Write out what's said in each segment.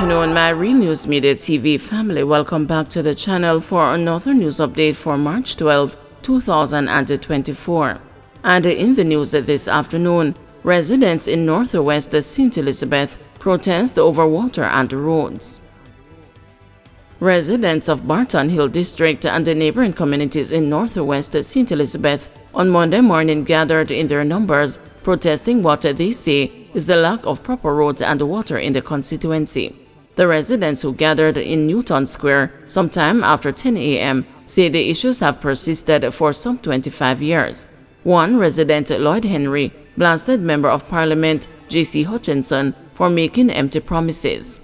afternoon, my Real News Media TV family. Welcome back to the channel for another news update for March 12, 2024. And in the news this afternoon, residents in northwest St. Elizabeth protest over water and roads. Residents of Barton Hill District and the neighboring communities in northwest St. Elizabeth on Monday morning gathered in their numbers, protesting what they say is the lack of proper roads and water in the constituency. The residents who gathered in Newton Square sometime after 10 a.m. say the issues have persisted for some 25 years. One resident, Lloyd Henry, blasted Member of Parliament J.C. Hutchinson for making empty promises.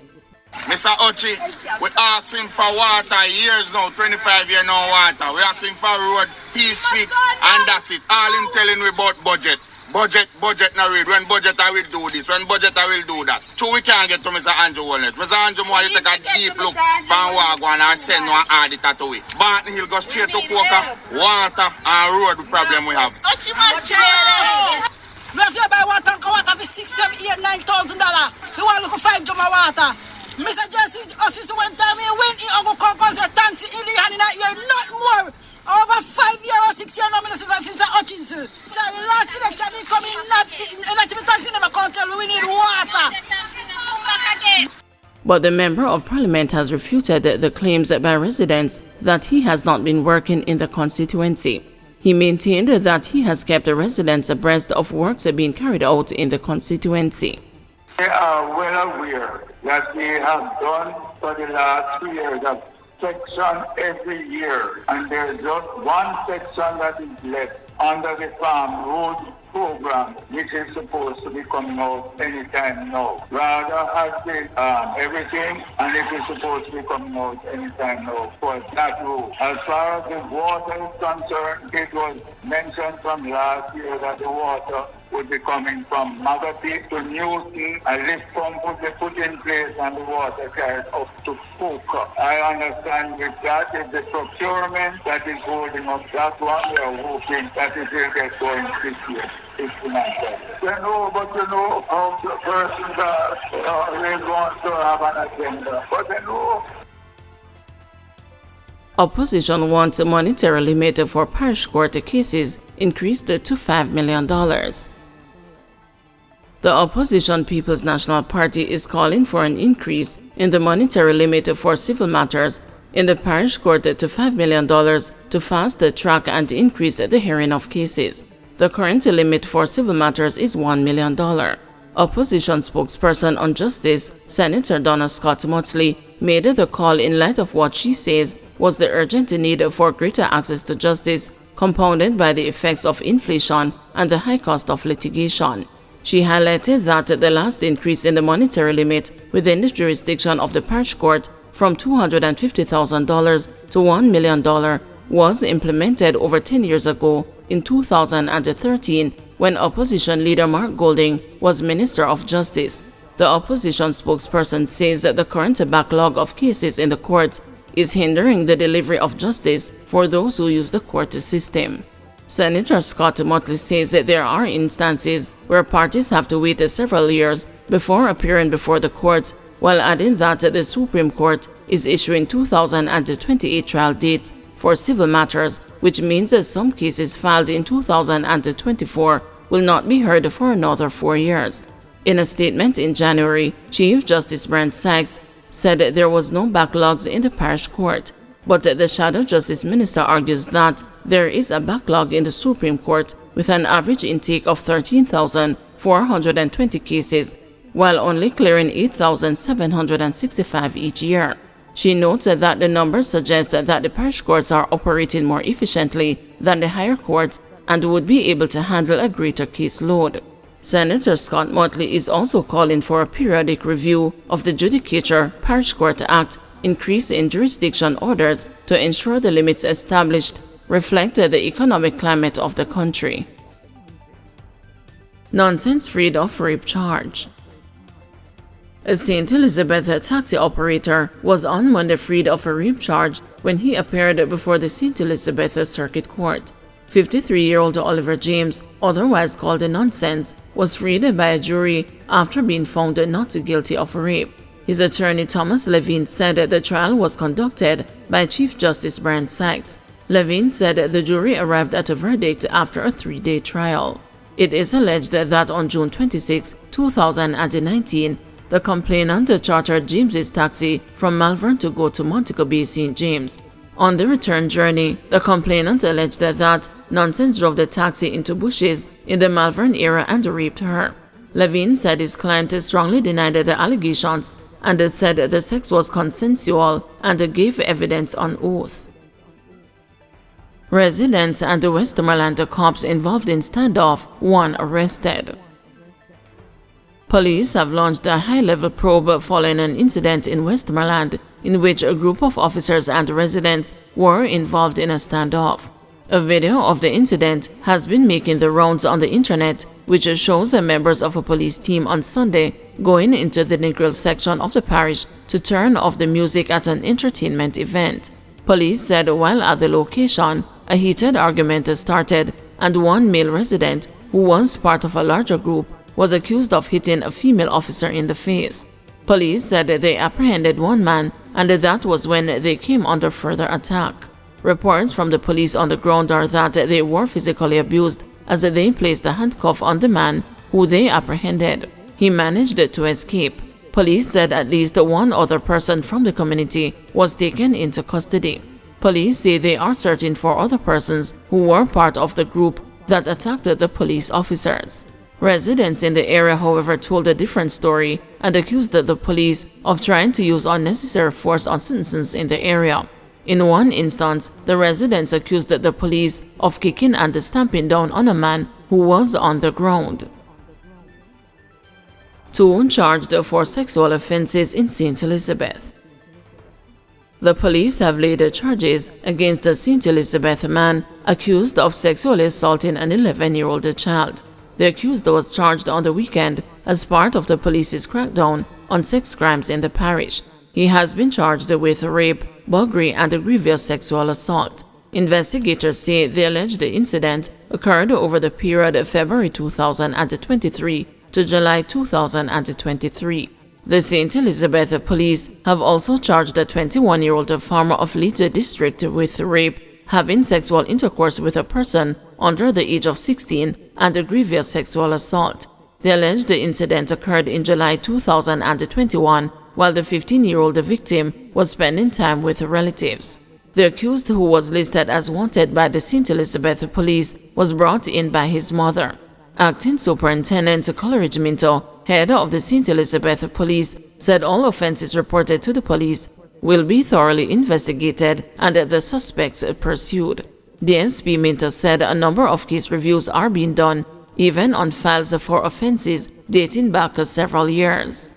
Mr. Ochi, we asking for water years now, 25 years no water. We asking for road, peace fix, and that's it. All him telling we about budget. Budget now read. When budget I will do this, when budget I will do that. So we can't get to Mr. Andrew Walnut. Mr. Andrew Moore, you take a deep look from Wagwan and send one auditor to it. Barton Hill go straight to Coca, water and road problem we have. We have to buy water for $6, $7, $8, $9,000. You want to look for 5 jump of water. Mr. Justice, us one time he went in and go cause a taxi in the hand in that year, not more. Over 5 years or 6 years, no Minister Hutchinson. So the last election he come in, not the taxi never come tell we need water. But the Member of Parliament has refuted the claims by residents that he has not been working in the constituency. He maintained that he has kept the residents abreast of works being carried out in the constituency. They are well aware that we have done for the last 2 years of section every year, and there is just one section that is left under the farm road program, which is supposed to be coming out anytime now. Rather has been everything, and it is supposed to be coming out anytime now for that road. As far as the water is concerned, it was mentioned from last year that the water would be coming from Magapit to Newton. A lift pump would be put in place and the water carried up to Coca. I understand with that is the procurement that is holding up that one. We are hoping that it will get going this year. But you know how the persons are always want to have an agenda. But you know. Opposition wants a monetary limit for parish court cases increased to $5 million. The opposition People's National Party is calling for an increase in the monetary limit for civil matters in the parish court to $5 million to fast-track and increase the hearing of cases. The current limit for civil matters is $1 million. Opposition spokesperson on justice, Senator Donna Scott Motley, made the call in light of what she says was the urgent need for greater access to justice, compounded by the effects of inflation and the high cost of litigation. She highlighted that the last increase in the monetary limit within the jurisdiction of the parish court from $250,000 to $1 million was implemented over 10 years ago in 2013 when opposition leader Mark Golding was Minister of Justice. The opposition spokesperson says that the current backlog of cases in the courts is hindering the delivery of justice for those who use the court system. Senator Scott Motley says that there are instances where parties have to wait several years before appearing before the courts, while adding that the Supreme Court is issuing 2028 trial dates for civil matters, which means that some cases filed in 2024 will not be heard for another 4 years. In a statement in January, Chief Justice Brent Sykes said there was no backlogs in the parish court, but the Shadow Justice Minister argues that there is a backlog in the Supreme Court with an average intake of 13,420 cases, while only clearing 8,765 each year. She notes that the numbers suggest that the parish courts are operating more efficiently than the higher courts and would be able to handle a greater caseload. Senator Scott Motley is also calling for a periodic review of the Judicature Parish Court Act, increase in jurisdiction orders to ensure the limits established reflect the economic climate of the country. Nonsense freed of rape charge. A St. Elizabeth taxi operator was on Monday freed of a rape charge when he appeared before the St. Elizabeth Circuit Court. 53-year-old Oliver James, otherwise called Nonsense, was freed by a jury after being found not guilty of rape. His attorney Thomas Levine said the trial was conducted by Chief Justice Brian Sykes. Levine said the jury arrived at a verdict after a 3-day trial. It is alleged that on June 26, 2019, the complainant chartered James's taxi from Malvern to go to Montego Bay, St. James. On the return journey, the complainant alleged that Nonsense drove the taxi into bushes in the Malvern area and raped her. Levine said his client strongly denied the allegations and said the sex was consensual and gave evidence on oath. Residents and the Westmoreland cops involved in standoff, 1 arrested. Police have launched a high-level probe following an incident in Westmoreland in which a group of officers and residents were involved in a standoff. A video of the incident has been making the rounds on the internet, which shows members of a police team on Sunday going into the Negril section of the parish to turn off the music at an entertainment event. Police said while at the location, a heated argument started and one male resident, who was part of a larger group, was accused of hitting a female officer in the face. Police said they apprehended one man and that was when they came under further attack. Reports from the police on the ground are that they were physically abused as they placed a handcuff on the man who they apprehended. He managed to escape. Police said at least one other person from the community was taken into custody. Police say they are searching for other persons who were part of the group that attacked the police officers. Residents in the area, however, told a different story and accused the police of trying to use unnecessary force on citizens in the area. In one instance, the residents accused the police of kicking and stamping down on a man who was on the ground. 2 charged for sexual offenses in St. Elizabeth. The police have laid charges against a St. Elizabeth man accused of sexually assaulting an 11-year-old child. The accused was charged on the weekend as part of the police's crackdown on sex crimes in the parish. He has been charged with rape, buggery, and grievous sexual assault. Investigators say the alleged incident occurred over the period of February 2023 to July 2023. The St. Elizabeth police have also charged a 21-year-old farmer of Leeds district with rape, having sexual intercourse with a person under the age of 16, and a grievous sexual assault. The alleged incident occurred in July 2021 while the 15-year-old victim was spending time with relatives. The accused, who was listed as wanted by the St. Elizabeth police, was brought in by his mother. Acting Superintendent Coleridge Minto, head of the St. Elizabeth police, said all offenses reported to the police will be thoroughly investigated and the suspects pursued. The SP Minto said a number of case reviews are being done, even on files for offenses dating back several years.